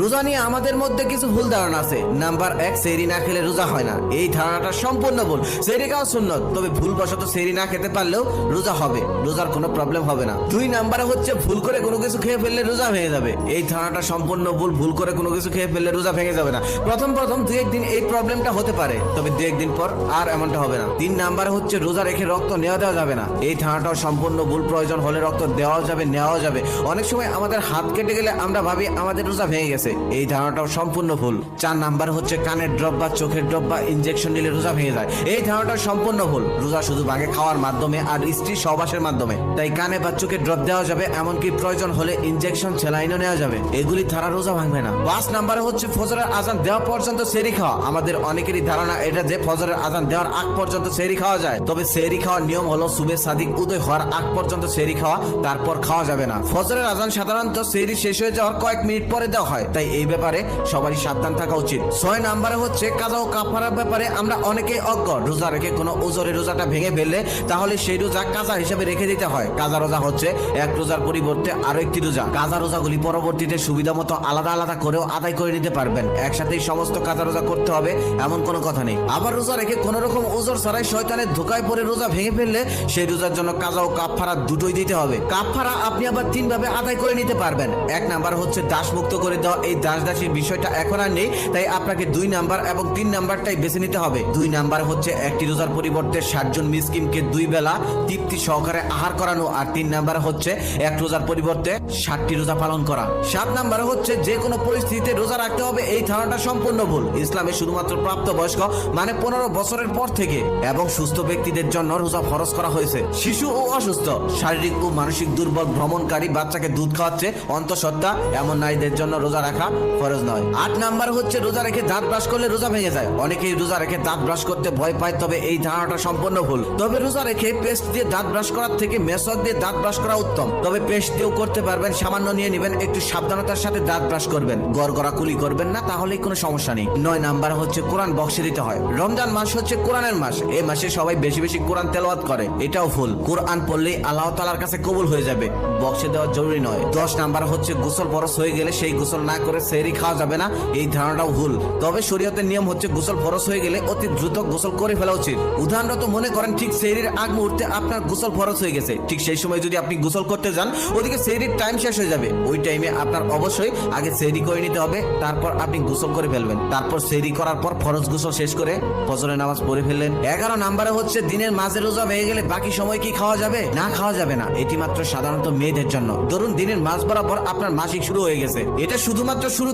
রোজা নিয়ে আমাদের মধ্যে কিছু ভুল ধারণা আছে। নাম্বার 1, সেহরি না খেলে রোজা হয় না। এই ধারণাটা সম্পূর্ণ ভুল। সেহরি খাওয়া সুন্নত, তবে ভুলবশত সেহরি না খেতে পারলেও রোজা হবে, রোজার কোনো প্রবলেম হবে না। 2 নাম্বারে হচ্ছে ভুল করে কোনো কিছু খেয়ে ফেললে রোজা ভেঙে যাবে। এই ধারণাটা সম্পূর্ণ ভুল। ভুল করে কোনো কিছু খেয়ে ফেললে রোজা ভেঙে যাবে না। প্রথম 2-1 দিন এই প্রবলেমটা হতে পারে, তবে 2-1 দিন পর আর এমনটা হবে না। 3 নাম্বারে হচ্ছে রোজা রেখে রক্ত দেওয়া যাবে না। এই ধারণাটাও সম্পূর্ণ ভুল। প্রয়োজন হলে রক্ত দেওয়াও যাবে, নেওয়াও যাবে। অনেক সময় আমাদের হাত কেটে গেলে আমরা ভাবি আমাদের রোজা ভেঙে গেছে। এই ধারণাটাও সম্পূর্ণ ভুল। 4 নাম্বার হচ্ছে কানের ড্রপ বা চোখের ড্রপ বা ইনজেকশন নিলে রোজা ভেঙে যায়। এই ধারণাটা সম্পূর্ণ ভুল। রোজা শুধু ভাঙে খাওয়ার মাধ্যমে আর স্ত্রী সহবাসের মাধ্যমে। তাই কানে বা চোখে ড্রপ দেওয়া যাবে, এমনকি প্রয়োজন হলে ইনজেকশন স্যালাইনও নেওয়া যাবে। এগুলি ছাড়া রোজা ভাঙবে না। 5 নাম্বারে হচ্ছে ফজরের আজান দেওয়া পর্যন্ত সেহরি খাওয়া। আমাদের অনেকেরই ধারণা এটা যে ফজরের আজান দেওয়ার আগ পর্যন্ত সেহরি খাওয়া যায়, তবে সেহরি খাওয়ার নিয়ম হলো সুবে সাদিক উদয় হওয়ার আগ পর্যন্ত সেহরি খাওয়া, তারপর খাওয়া যাবে না। ফজরের আজান সাধারণত সেহরি শেষ হয়ে যাওয়ার কয়েক মিনিট পরে দেওয়া হয়, তাই এই ব্যাপারে সবারই সাবধান থাকা উচিত। 6 নাম্বারে হচ্ছে কাজা ও কাফারার ব্যাপারে আমরা অনেকেই অজ্ঞ। রোজা রেখে কোনো ওজরে রোজাটা ভেঙে ফেললে তাহলে সেই রোজা কাজা হিসেবে রেখে দিতে হয়। কাজা রোজা হচ্ছে এক রোজার পরিবর্তে আরো একটি রোজা। কাজা রোজাগুলি পরবর্তীতে সুবিধা মতো আলাদা আলাদা করেও আদায় করে নিতে পারবেন। একসাথেই সমস্ত কাজা রোজা করতে হবে এমন কোনো কথা নেই। আবার রোজা রেখে কোন রকম ওজর ছাড়াই শয়তানের ধোকায় পড়ে রোজা ভেঙে ফেললে সেই রোজার জন্য কাজা ও কাফারা দুটোই দিতে হবে। কাফারা আপনি আবার 3 ভাবে আদায় করে নিতে পারবেন। 1 নাম্বার হচ্ছে দাস মুক্ত করে দেওয়া। এই দাসীর বিষয়টা এখন আর নেই, তাই আপনাকে 2 নাম্বার এবং 3 নাম্বারটাই বেছে নিতে হবে। 2 নাম্বার হচ্ছে একটি রোজার পরিবর্তে 60 জন মিসকিনকে 2 বেলা তৃপ্তি সহকারে আহার করানো। আর 3 নাম্বার হচ্ছে এক রোজার পরিবর্তে 60টি রোজা পালন করা। 7 নাম্বার হচ্ছে যে কোনো পরিস্থিতিতে রোজা রাখতে হবে। এই ধারণাটা সম্পূর্ণ ভুল। ইসলামে শুধুমাত্র প্রাপ্তবয়স্ক মানে 15 বছরের পর থেকে এবং সুস্থ ব্যক্তিদের জন্য রোজা ফরজ করা হয়েছে। শিশু ও অসুস্থ, শারীরিক ও মানসিক দুর্বল, ভ্রমণকারী, বাচ্চাকে দুধ খাওয়াচ্ছে অন্তঃসত্ত্বা এমন নারীদের জন্য রোজা রাখা ফরজ নয়। 8 নাম্বার হচ্ছে রোজা রেখে দাঁত ব্রাশ করলে রোজা ভেঙে যায়। অনেকেই রোজা রেখে দাঁত ব্রাশ করতে ভয় পায়, তবে এই ধারণাটা সম্পূর্ণ ভুল। তবে রোজা রেখে পেস্ট দিয়ে দাঁত ব্রাশ করার থেকে মেসওয়াক দিয়ে দাঁত ব্রাশ করা উত্তম। তবে পেস্ট দিয়েও করতে পারবেন, সামান্য নিয়ে নেবেন, একটু সাবধানতার সাথে দাঁত ব্রাশ করবেন, গড়গড়া কুলি করবেন না, তাহলেই কোনো সমস্যা নেই। 9 নাম্বার হচ্ছে কোরআন বক্সে দিতে হয়। রমজান মাস হচ্ছে কোরআনের মাস। এই মাসে সবাই বেশি বেশি কোরআন তেলাওয়াত করে, এটাও ভুল। কোরআন পড়লেই আল্লাহ তাআলার কাছে কবুল হয়ে যাবে, বক্সে দেওয়া জরুরি নয়। 10 নাম্বার হচ্ছে গোসল ফরজ হয়ে গেলে সেই গোসল না করে সেহরি খাওয়া যাবে না। এই ধারণাটাও ভুল। তবে শরীয়তের নিয়ম হচ্ছে গোসল ফরজ হয়ে গেলে অতি দ্রুত গোসল করে ফেলা উচিত। উদাহরণত মনে করেন ঠিক সেহরির আগ মুহূর্তে আপনার গোসল ফরজ হয়ে গেছে, ঠিক সেই সময় যদি আপনি গোসল করতে যান ওদিকে সেহরির টাইম শেষ হয়ে যাবে। ওই টাইমে আপনার অবশ্যই আগে সেহরি করে নিতে হবে, তারপর আপনি গোসল করে ফেলবেন। তারপর সেহরি করার পর ফরজ গোসল শেষ করে ফজরের নামাজ পড়ে ফেললেন। 11 নাম্বারে হচ্ছে দিনের মাঝে রোজা হয়ে গেলে বাকি সময় কি খাওয়া যাবে? না, খাওয়া যাবে না। এটি মাত্র সাধারণত মেয়েদের জন্য। ধরুন দিনের মাঝ বরাবর আপনার মাসিক শুরু হয়ে গেছে, এটা শুধুমাত্র শুরু